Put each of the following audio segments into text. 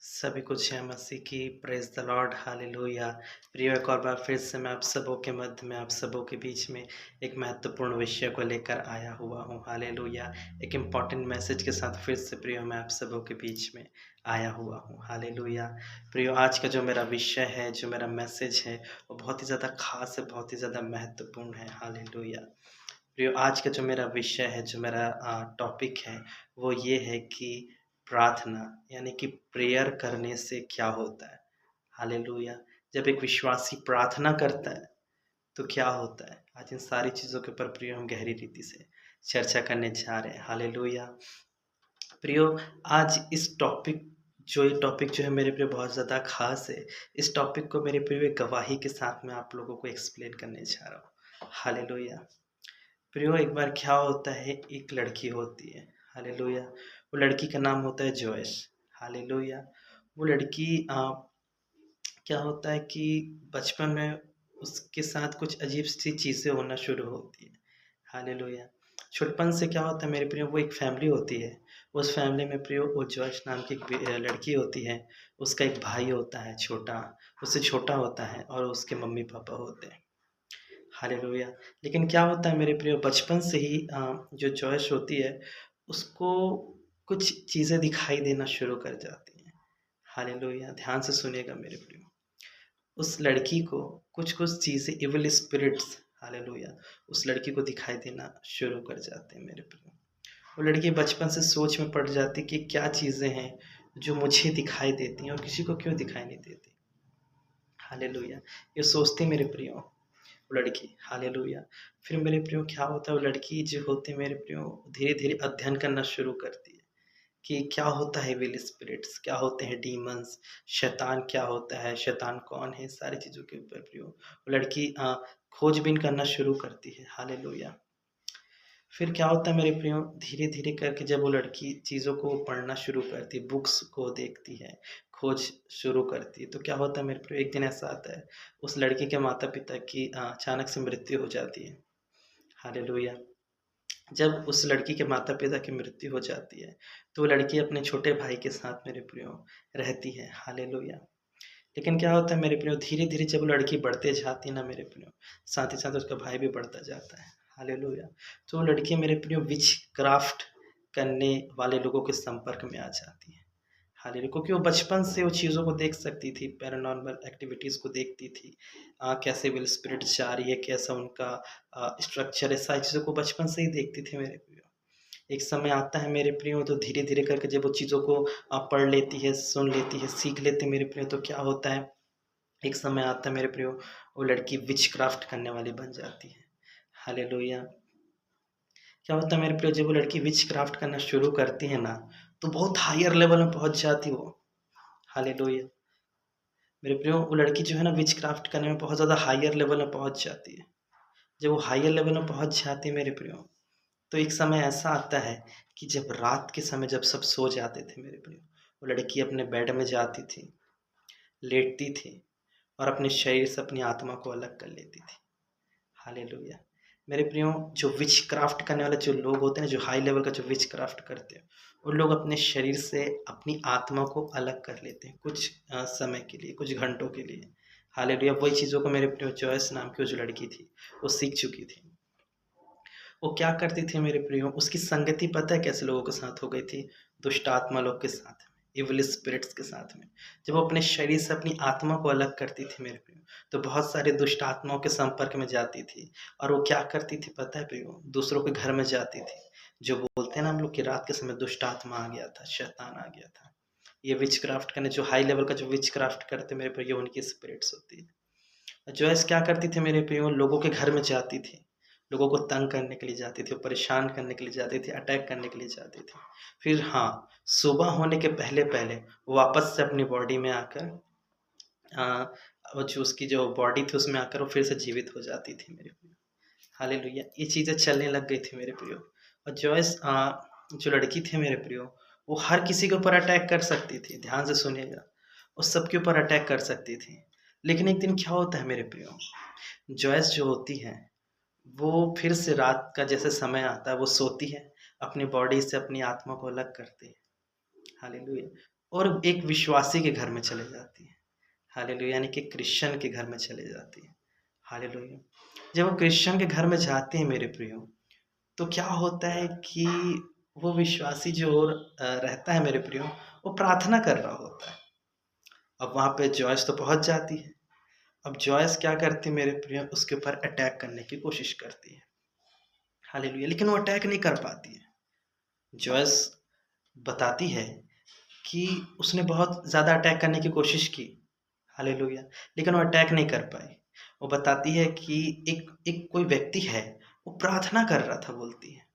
सभी को जय मसीह की। Praise the Lord, hallelujah. प्रिय, एक और बार फिर से मैं आप सबों के मध्य में, आप सबों के बीच में एक महत्वपूर्ण विषय को लेकर आया हुआ हूँ, हालेलुया। एक इम्पॉर्टेंट मैसेज के साथ फिर से प्रियो मैं आप सबों के बीच में आया हुआ हूँ, हालेलुया। प्रियो, आज का जो मेरा विषय है, जो मेरा मैसेज है, वो बहुत ही ज़्यादा ख़ास है, बहुत ही ज़्यादा महत्वपूर्ण है, हालेलुया। प्रियो, आज का जो मेरा विषय है, जो मेरा टॉपिक है, वो ये है कि प्रार्थना, यानी कि प्रेयर करने से क्या होता है? हालेलुया! जब एक विश्वासी प्रार्थना करता है, तो क्या होता है? आज इन सारी चीज़ों के ऊपर प्रियो हम गहरी रीति से चर्चा करने जा रहे हैं। हालेलुया! प्रियो, आज इस टॉपिक ये टॉपिक जो है मेरे प्रियो बहुत ज़्यादा ख़ास है। इस टॉपिक को मेरे प्रियो एक गवाही के साथ मैं आप लोगों को एक्सप्लेन करने जा रहा हूँ। हालेलुया! प्रियो, एक बार क्या होता है, एक लड़की होती है, हालेलुया। वो लड़की का नाम होता है जॉयस, हालेलुया। वो लड़की क्या होता है कि बचपन में उसके साथ कुछ अजीब सी चीज़ें होना शुरू होती है, हालेलुया। छुटपन से क्या होता है मेरे प्रियो, वो एक फैमिली होती है। उस फैमिली में प्रियो वो जॉयस नाम की एक लड़की होती है। उसका एक भाई होता है छोटा, उससे छोटा होता है, और उसके मम्मी पापा होते हैं, हालेलुया। लेकिन क्या होता है मेरे प्रियो, बचपन से ही जो चॉइस होती है, उसको कुछ चीज़ें दिखाई देना शुरू कर जाती हैं, हालेलुया। ध्यान से सुनिएगा मेरे प्रियो। उस लड़की को कुछ-कुछ चीज़ें, इविल स्पिरिट्स, हालेलुया, उस लड़की को दिखाई देना शुरू कर जाते हैं मेरे प्रियो। वो लड़की बचपन से सोच में पड़ जाती है कि क्या चीज़ें हैं जो मुझे दिखाई देती हैं और किसी को क्यों दिखाई नहीं देती, हालेलुया। ये सोचती मेरे प्रियो वो लड़की, हालेलुया। फिर मेरे प्रियो क्या होता है, वो लड़की जो होती है मेरे प्रियो, धीरे-धीरे अध्ययन करना शुरू करती है कि क्या होता है विल स्पिरिट्स, क्या होते हैं डीमन्स, शैतान क्या होता है, शैतान कौन है, सारी चीज़ों के ऊपर प्रियो वो लड़की खोजबीन करना शुरू करती है, हालेलुया। फिर क्या होता है मेरे प्रियो, धीरे-धीरे करके जब वो लड़की चीज़ों को पढ़ना शुरू करती है, बुक्स को देखती है, खोज शुरू करती है, तो क्या होता है मेरे प्रियो, एक दिन ऐसा आता है, उस लड़की के माता-पिता की अचानक से मृत्यु हो जाती है, हालेलुया। जब उस लड़की के माता-पिता की मृत्यु हो जाती है, तो वो लड़की अपने छोटे भाई के साथ मेरे प्रियो रहती है, हालेलुया। लेकिन क्या होता है मेरे प्रियो, धीरे-धीरे जब वो लड़की बढ़ते जाती है ना मेरे प्रियो, साथ ही साथ उसका भाई भी बढ़ता जाता है, हालेलुया। तो वो लड़की मेरे प्रियो विचक्राफ्ट करने वाले लोगों के संपर्क में आ जाती है, हालेलुया। क्योंकि वो बचपन से वो चीज़ों को देख सकती थी, पैरानॉर्मल एक्टिविटीज़ को देखती थी। कैसे विल स्पिरिट जा रही है, कैसा उनका स्ट्रक्चर है, सारी चीज़ों को बचपन से ही देखती थी मेरे प्रियो। एक समय आता है मेरे प्रियो, तो धीरे-धीरे करके जब वो चीज़ों को पढ़ लेती है, सुन लेती है, सीख लेती है मेरे प्रियो, तो क्या होता है, एक समय आता है मेरे प्रियो, वो लड़की विचक्राफ्ट करने वाली बन जाती है, हालेलुया। क्या होता है मेरे प्रियो, जब वो लड़की विचक्राफ्ट करना शुरू करती है ना, तो बहुत हायर लेवल में पहुँच जाती है वो, हालेलुया। मेरे प्रियो, वो लड़की जो है ना विचक्राफ्ट करने में बहुत ज़्यादा हायर लेवल में पहुँच जाती है। जब वो हायर लेवल में पहुँच जाती है मेरे प्रियो, तो एक समय ऐसा आता है कि जब रात के समय जब सब सो जाते थे मेरे प्रियो, वो लड़की अपने बेड में जाती थी, लेटती थी, और अपने शरीर से अपनी आत्मा को अलग कर लेती थी, हालेलुया। मेरे प्रियो, जो विचक्राफ्ट करने वाले जो लोग होते हैं ना, जो हाई लेवल का जो विचक्राफ्ट करते हैं, वो लोग अपने शरीर से अपनी आत्मा को अलग कर लेते हैं कुछ समय के लिए, कुछ घंटों के लिए, हालेलुया। वही चीज़ों को मेरे प्रियो जॉयस नाम की वो जो लड़की थी, वो सीख चुकी थी। वो क्या करती थी मेरे प्रियो, उसकी संगति पता है कैसे लोगों के साथ हो गई थी? दुष्ट आत्मा लोग के साथ में, इविल स्पिरिट्स के साथ में। जब वो अपने शरीर से अपनी आत्मा को अलग करती थी मेरे प्रियो, तो बहुत सारे दुष्ट आत्माओं के संपर्क में जाती थी, और वो क्या करती थी पता है प्रियो? दूसरों के घर में जाती थी। जो बोलते हैं ना हम लोग कि रात के समय दुष्ट आत्मा आ गया था, शैतान आ गया था। ये विचक्राफ्ट करने, जो हाई लेवल का जो विचक्राफ्ट करते मेरे प्रियो, ये उनकी स्पिरिट्स होती है। जॉयस क्या करती थी मेरे प्रियो, लोगों के घर में जाती थी, लोगों को तंग करने के लिए जाती थी, परेशान करने के लिए जाती थी, अटैक करने के लिए जाती थी। फिर हाँ, सुबह होने के पहले-पहले वो वापस से अपनी बॉडी में आकर अ, वो जो उसकी जो बॉडी थी उसमें आकर वो फिर से जीवित हो जाती थी मेरे प्रियो। हालेलुया! ये चीज़ें चलने लग गई थी मेरे प्रियो। और जॉयस जो लड़की थी मेरे प्रियो, वो हर किसी के ऊपर अटैक कर सकती थी, ध्यान से सुनिएगा। वो सबके ऊपर अटैक कर सकती थी। लेकिन एक दिन क्या होता है मेरे प्रियो, जॉयस जो होती है, वो फिर से रात का जैसे समय आता है, वो सोती है, अपनी बॉडी से अपनी आत्मा को अलग करती है। हालेलुया! और एक विश्वासी के घर में चले जाती है। हालेलुया, यानी कि क्रिश्चियन के घर में चले जाती है। हालेलुया। जब वो क्रिश्चियन के घर में जाते हैं मेरे प्रियो, तो क्या होता है कि वो विश्वासी जो रहता है मेरे प्रियो, वो प्रार्थना कर रहा होता है। अब वहाँ पे जॉयस तो पहुँच जाती है। अब जॉयस क्या करती है मेरे प्रियो, उसके ऊपर अटैक करने की कोशिश करती है। हालेलुया, लेकिन वो अटैक नहीं कर पाती है। जॉयस बताती है कि उसने बहुत ज़्यादा अटैक करने की कोशिश की। हालेलुया, लेकिन वो अटैक नहीं कर पाई। वो बताती है कि एक एक कोई व्यक्ति है, वो प्रार्थना कर रहा था बोलती है।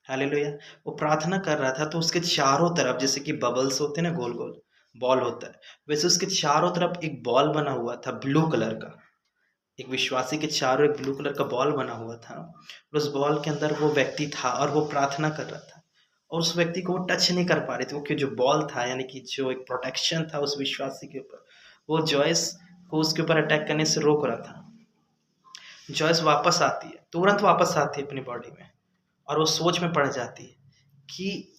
हालेलुया, वो प्रार्थना कर रहा था तो उसके चारों तरफ, जैसे कि बबल्स होते हैं ना, गोल-गोल बॉल होता है, वैसे उसके चारों तरफ एक बॉल बना हुआ था ब्लू कलर का। एक विश्वासी के चारों एक ब्लू कलर का बॉल बना हुआ था और उस बॉल के अंदर वो व्यक्ति था और वो प्रार्थना कर रहा था और उस व्यक्ति को वो टच नहीं कर पा रहे थे, क्योंकि जो बॉल था, यानी कि जो एक प्रोटेक्शन था उस विश्वासी के ऊपर, वो जॉयस को उसके ऊपर अटैक करने से रोक रहा था। जॉयस वापस आती है, तुरंत वापस आती है अपनी बॉडी में और वो सोच में पड़ जाती है कि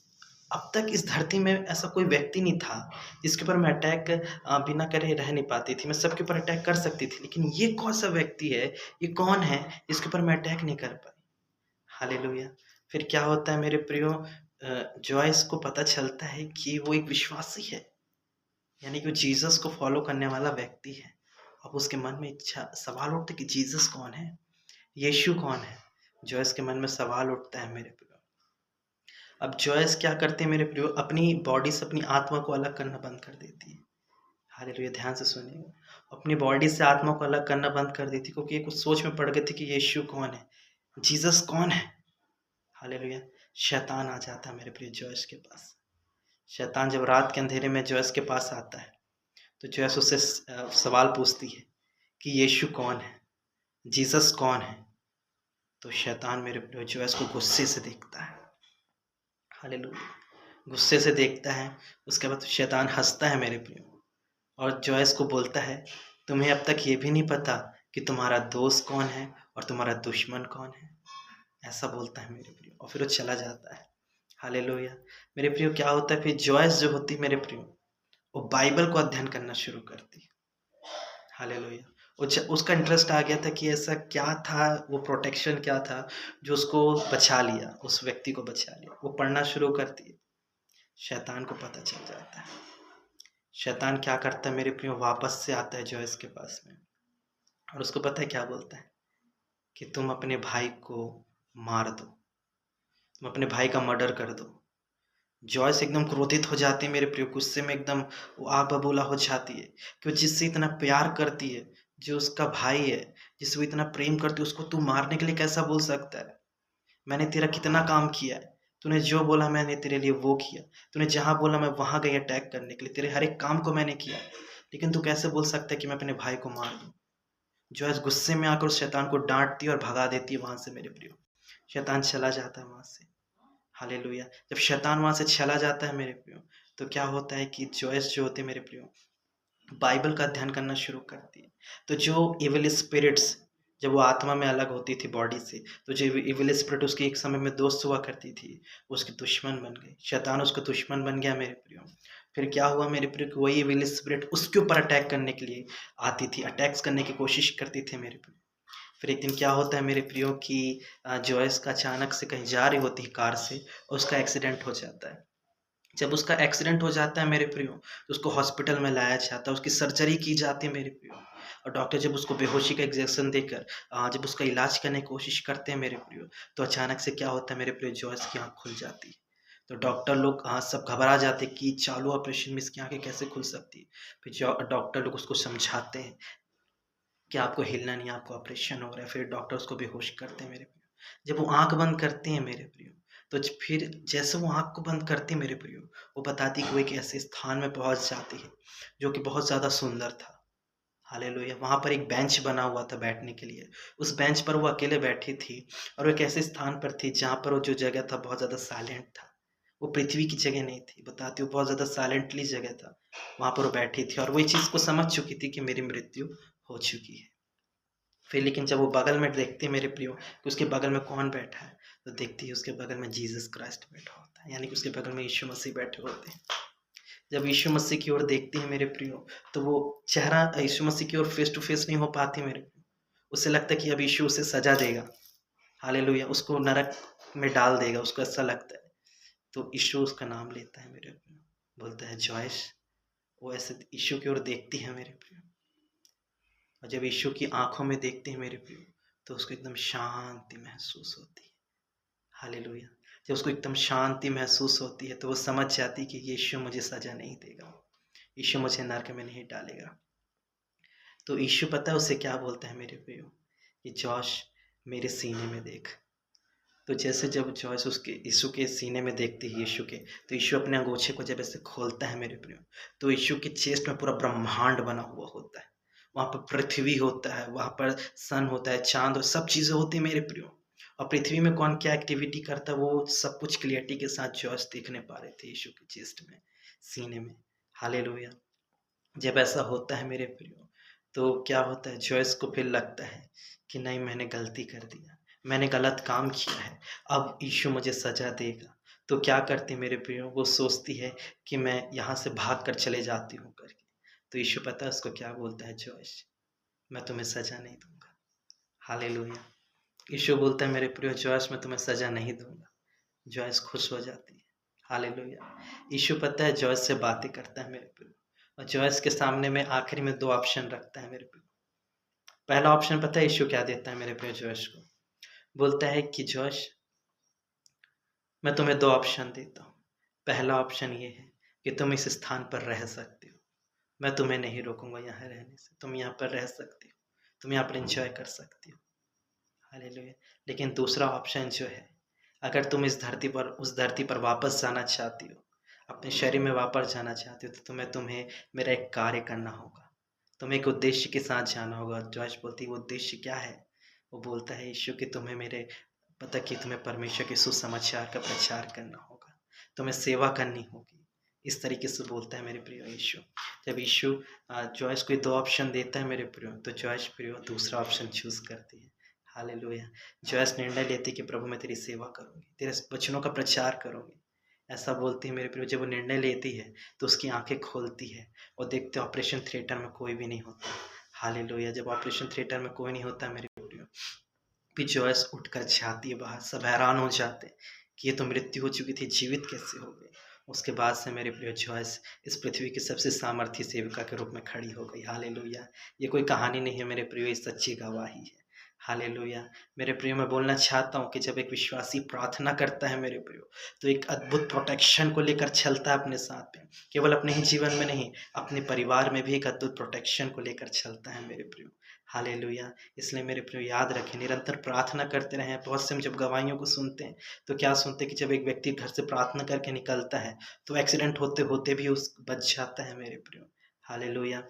अब तक इस धरती में ऐसा कोई व्यक्ति नहीं था जिसके ऊपर मैं अटैक बिना करे रह नहीं पाती थी। मैं सबके ऊपर अटैक कर सकती थी, लेकिन ये कौन-सा व्यक्ति है, ये कौन है जिसके ऊपर मैं अटैक नहीं कर पाई? हालेलुया! फिर क्या होता है मेरे प्रियो, जॉयस को पता चलता है कि वो एक विश्वासी है, यानी कि वो जीसस को फ़ॉलो करने वाला व्यक्ति है। अब उसके मन में इच्छा सवाल उठता है कि जीसस कौन है? यीशु कौन है? जॉयस के मन में सवाल उठता है मेरे प्रियो। अब जॉयस क्या करते हैं मेरे प्रियो, अपनी बॉडी से अपनी आत्मा को अलग करना बंद कर देती है। हालेलुया, ध्यान से सुनिएगा। अपनी बॉडी से आत्मा को अलग करना बंद कर दी थी, क्योंकि ये कुछ सोच में पड़ गए थे कि यीशु कौन है? जीसस कौन है? हालेलुया। शैतान आ जाता है मेरे प्रिय जॉयस के पास। शैतान जब रात के अंधेरे में जॉयस के पास आता है, तो जॉयस उससे सवाल पूछती है कि यीशु कौन है? जीसस कौन है? तो शैतान मेरे प्रिय जॉयस को गुस्से से देखता है। हालेलुया। गुस्से से देखता है, उसके बाद शैतान हँसता है मेरे प्रियो और जॉयस को बोलता है, तुम्हें अब तक ये भी नहीं पता कि तुम्हारा दोस्त कौन है और तुम्हारा दुश्मन कौन है? ऐसा बोलता है मेरे प्रियो और फिर वो चला जाता है। हालेलुया। मेरे प्रियो, क्या होता है फिर, जॉयस जो होती है मेरे प्रियो, वो बाइबल को अध्ययन करना शुरू करती है। हालेलुया। उसका इंटरेस्ट आ गया था कि ऐसा क्या था, वो प्रोटेक्शन क्या था जो उसको बचा लिया, उस व्यक्ति को बचा लिया। वो पढ़ना शुरू करती है। शैतान को पता चल जाता है। शैतान क्या करता है मेरे प्रियो, वापस से आता है जॉयस के पास में और उसको पता है क्या बोलता है कि तुम अपने भाई को मार दो, तुम अपने भाई का मर्डर कर दो। जॉयस एकदम क्रोधित हो जाती है मेरे प्रियो, गुस्से में एकदम वो आग बबूला हो जाती है कि वो जिससे इतना प्यार करती है, जो उसका भाई है, जिससे वो इतना प्रेम करती है, उसको तू मारने के लिए कैसा बोल सकता है? मैंने तेरा कितना काम किया है, तूने जो बोला मैंने तेरे लिए वो किया, तूने जहाँ बोला मैं वहाँ गई अटैक करने के लिए, तेरे हर एक काम को मैंने किया, लेकिन तू कैसे बोल सकता है कि मैं अपने भाई को मार दूँ? जॉयस गुस्से में आकर उस शैतान को डांटती है और भगा देती है वहां से मेरे प्रियो। शैतान चला जाता है वहां से। हालेलुया। जब शैतान वहां से चला जाता है मेरे प्रियो, तो क्या होता है कि जॉयस जो होते हैं मेरे प्रियो, बाइबल का अध्ययन करना शुरू करती है। तो जो इविल स्पिरिट्स, जब वो आत्मा में अलग होती थी बॉडी से, तो जो इविल स्पिरिट उसकी एक समय में दोस्त हुआ करती थी, वो उसकी दुश्मन बन गई। शैतान उसका दुश्मन बन गया मेरे प्रियो। फिर क्या हुआ मेरे प्रियो कि वही इविल स्पिरिट उसके ऊपर अटैक करने के लिए आती थी, अटैक्स करने की कोशिश करती थी मेरे प्रियो। फिर एक दिन क्या होता है मेरे प्रियो कि जॉयस का अचानक से कहीं जा रही होती है कार से और उसका एक्सीडेंट हो जाता है। जब उसका एक्सीडेंट हो जाता है मेरे प्रियो, तो उसको हॉस्पिटल में लाया जाता है, उसकी सर्जरी की जाती है मेरे प्रियो और डॉक्टर जब उसको बेहोशी का इंजेक्शन देकर जब उसका इलाज करने की कोशिश करते हैं मेरे प्रियो, तो अचानक से क्या होता है मेरे प्रियो, जॉयस की आँख खुल जाती है। तो डॉक्टर लोग सब घबरा जाते हैं कि चालू ऑपरेशन में इसकी आँखें कैसे खुल सकती है। फिर डॉक्टर लोग उसको समझाते हैं कि आपको हिलना नहीं है, आपको ऑपरेशन हो रहा है। फिर डॉक्टर उसको बेहोश करते हैं मेरे प्रियो। जब वो आँख बंद करते हैं मेरे प्रियो, तो फिर जैसे वो आँख को बंद करती है मेरे प्रियो, वो बताती है कि वो एक ऐसे स्थान में पहुँच जाती है, जो कि बहुत ज़्यादा सुंदर था। हालेलुया! वहाँ पर एक बेंच बना हुआ था बैठने के लिए। उस बेंच पर वो अकेले बैठी थी और वो एक ऐसे स्थान पर थी जहाँ पर वो जो जगह था बहुत ज़्यादा साइलेंट था। वो पृथ्वी की जगह नहीं थी, बताती हूँ बहुत ज़्यादा साइलेंटली जगह था। वहाँ पर वो बैठी थी और वो इस चीज़ को समझ चुकी थी कि मेरी मृत्यु हो चुकी है। फिर लेकिन जब वो बगल में देखती है मेरे प्रियो कि उसके बगल में कौन बैठा है, तो देखती है उसके बगल में जीसस क्राइस्ट बैठा होता है, यानी कि उसके बगल में यीशु मसीह बैठे होते हैं। जब यीशु मसीह की ओर देखती है मेरे प्रियो, तो वो चेहरा यीशु मसीह की ओर फेस टू फेस नहीं हो पाती मेरे प्रियो। उसे लगता है कि अब यीशु उसे सजा देगा, हालेलुया, उसको नरक में डाल देगा, उसको ऐसा लगता है। तो यीशु उसका नाम लेता है मेरे प्रियो, बोलता है जॉयस। वो ऐसे यीशु की ओर देखती है मेरे प्रियो, और जब यीशु की आंखों में देखते हैं मेरे प्रियो, तो उसको एकदम शांति महसूस होती है, हालेलुया। जब उसको एकदम शांति महसूस होती है, तो वो समझ जाती है कि यीशु मुझे सजा नहीं देगा, यीशु मुझे नरक में नहीं डालेगा। तो यीशु पता है उसे क्या बोलता है मेरे प्रियो, कि जॉश मेरे सीने में देख। तो जैसे जब जॉयस उसके यीशु के सीने में देखती है यीशु के, तो यीशु अपने अंगोछे को जब ऐसे खोलता है मेरे प्रियो, तो यीशु के चेस्ट में पूरा ब्रह्मांड बना हुआ होता है। वहाँ पर पृथ्वी होता है, वहाँ पर सन होता है, चांद और सब चीज़ें होती हैं मेरे प्रियो। और पृथ्वी में कौन क्या एक्टिविटी करता है, वो सब कुछ क्लियरिटी के साथ जॉयस देखने पा रहे थे यीशु के चेस्ट में, सीने में। हालेलुया। जब ऐसा होता है मेरे प्रियो, तो क्या होता है, जॉयस को फिर लगता है कि नहीं, मैंने गलती कर दिया, मैंने गलत काम किया है, अब यीशु मुझे सजा देगा। तो क्या करती मेरे प्रियो, वो सोचती है कि मैं यहाँ से भाग कर चले जाती हूँ करके। तो यीशु पता है उसको क्या बोलता है, जॉयस मैं तुम्हें सजा नहीं दूंगा। हालेलुया। यीशु बोलता है मेरे प्रियो, जॉयस मैं तुम्हें सजा नहीं दूंगा। जॉयस खुश हो जाती है। हालेलुया। यीशु पता है जॉयस से बातें करता है मेरे प्रियो, और जॉयस के सामने में आखिरी में 2 ऑप्शन रखता है मेरे प्रियो। पहला ऑप्शन पता है यीशु क्या देता है मेरे प्रियो जॉयस को? बोलता है कि जॉयस मैं तुम्हें 2 ऑप्शन देता हूँ। पहला ऑप्शन ये है कि तुम इस स्थान पर रह सकते हो। मैं तुम्हें नहीं रोकूँगा यहाँ रहने से। तुम यहाँ पर रह सकती हो। तुम यहाँ पर एन्जॉय कर सकती हो। हालेलुया। लेकिन दूसरा ऑप्शन जो है, अगर तुम इस धरती पर उस धरती पर वापस जाना चाहती हो, अपने शरीर में वापस जाना चाहती हो, तो तुम्हें मेरा एक कार्य करना होगा। तुम्हें एक उद्देश्य के साथ जाना होगा। जॉयस बोलती है वो उद्देश्य क्या है? वो बोलता है यीशु कि तुम्हें मेरे पता कि तुम्हें परमेश्वर के सुसमाचार का प्रचार करना होगा, तुम्हें सेवा करनी होगी। इस तरीके से बोलता है मेरे प्रियो यीशु। जब यीशु जॉयस को 2 ऑप्शन देता है मेरे प्रियो, तो जॉयस प्रियो दूसरा ऑप्शन चूज़ करती है। हालेलुया। जॉयस निर्णय लेती है कि प्रभु मैं तेरी सेवा करूँगी, तेरे वचनों का प्रचार करूँगी। ऐसा बोलती है मेरे प्रियो। जब वो निर्णय लेती है, तो उसकी आँखें खोलती है और देखते ऑपरेशन थिएटर में कोई भी नहीं होता। हालेलुया। जब ऑपरेशन थिएटर में कोई नहीं होता मेरे प्रियो, फिर जॉयस उठकर जाती है बाहर। सब हैरान हो जाते हैं कि ये तो मृत्यु हो चुकी थी, जीवित कैसे हो गई? उसके बाद से मेरे प्रिय जॉयस इस पृथ्वी की सबसे सामर्थी सेविका के रूप में खड़ी हो गई। हालेलुया। ये कोई कहानी नहीं है मेरे प्रिय, ये सच्ची गवाही है। हालेलुया। मेरे प्रिय, मैं बोलना चाहता हूँ कि जब एक विश्वासी प्रार्थना करता है मेरे प्रिय, तो एक अद्भुत प्रोटेक्शन को लेकर चलता है अपने साथ में। केवल अपने ही जीवन में नहीं, अपने परिवार में भी एक अद्भुत प्रोटेक्शन को लेकर चलता है मेरे प्रिय। हालेलुया। इसलिए मेरे प्रिय याद रखें, निरंतर प्रार्थना करते रहें। बहुत से हम जब गवाहियों को सुनते हैं, तो क्या सुनते हैं कि जब एक व्यक्ति घर से प्रार्थना करके निकलता है, तो एक्सीडेंट होते होते भी उस बच जाता है मेरे प्रियो। हालेलुया।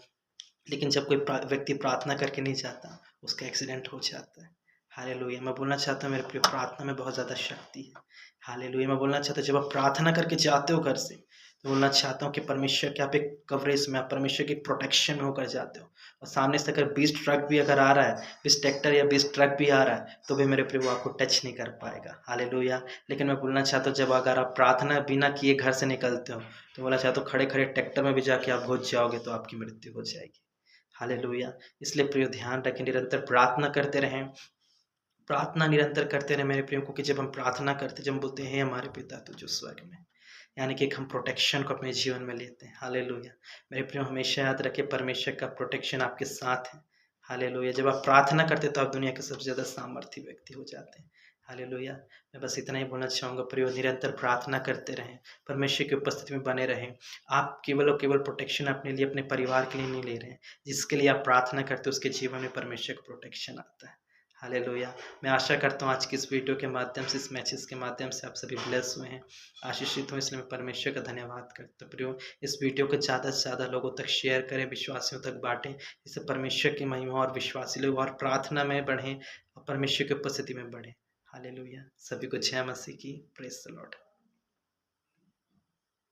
लेकिन जब कोई व्यक्ति प्रार्थना करके नहीं जाता, उसका एक्सीडेंट हो जाता है। हालेलुया। मैं बोलना चाहता हूँ मेरे प्रिय, प्रार्थना में बहुत ज़्यादा शक्ति है। हालेलुया। मैं बोलना चाहता हूँ जब आप प्रार्थना करके जाते हो घर से, तो बोलना चाहता हूँ कि परमेश्वर के आप एक कवरेज में, आप परमेश्वर के प्रोटेक्शन में होकर जाते हो। और सामने से अगर 20 ट्रक भी अगर आ रहा है, 20 ट्रैक्टर या 20 ट्रक भी आ रहा है, तो भी मेरे प्रिय वो आपको टच नहीं कर पाएगा। हालेलुया। लेकिन मैं बोलना चाहता हूँ जब अगर आप प्रार्थना बिना किए घर से निकलते हो, तो बोलना चाहता हूँ खड़े खड़े ट्रैक्टर में भी जाके आप घुस जाओगे, तो आपकी मृत्यु हो जाएगी। हालेलुया। इसलिए प्रियो ध्यान रखें, निरंतर प्रार्थना करते रहें। प्रार्थना निरंतर करते रहें मेरे प्रियो, क्योंकि जब हम प्रार्थना करते हैं, जब हम बोलते हैं हे हमारे पिता तू जो स्वर्ग में, यानी कि एक हम प्रोटेक्शन को अपने जीवन में लेते हैं। हालेलुया। मेरे प्रियो, हमेशा याद रखें परमेश्वर का प्रोटेक्शन आपके साथ है। हालेलुया। जब आप प्रार्थना करते हैं, तो आप दुनिया के सबसे ज़्यादा सामर्थी व्यक्ति हो जाते हैं। हालेलुया। मैं बस इतना ही बोलना चाहूँगा प्रियो, निरंतर प्रार्थना करते रहें, परमेश्वर की उपस्थिति में बने रहें। आप केवल और केवल प्रोटेक्शन अपने लिए, अपने परिवार के लिए नहीं ले रहे हैं। जिसके लिए आप प्रार्थना करते हो, उसके जीवन में परमेश्वर का प्रोटेक्शन आता है। हालेलुया। मैं आशा करता हूँ आज की इस वीडियो के माध्यम से, इस मैसेज के माध्यम से आप सभी ब्लेस हुए हैं, आशीषित हूँ। इसलिए मैं परमेश्वर का धन्यवाद करता हूँ। प्रियो, इस वीडियो को ज़्यादा से ज़्यादा लोगों तक शेयर करें, विश्वासियों तक बाँटें, जिससे परमेश्वर की महिमा और विश्वासी लोग और प्रार्थना में बढ़ें और परमेश्वर की उपस्थिति में बढ़ें। हालेलुया। सभी को जय मसीह की। Praise the Lord.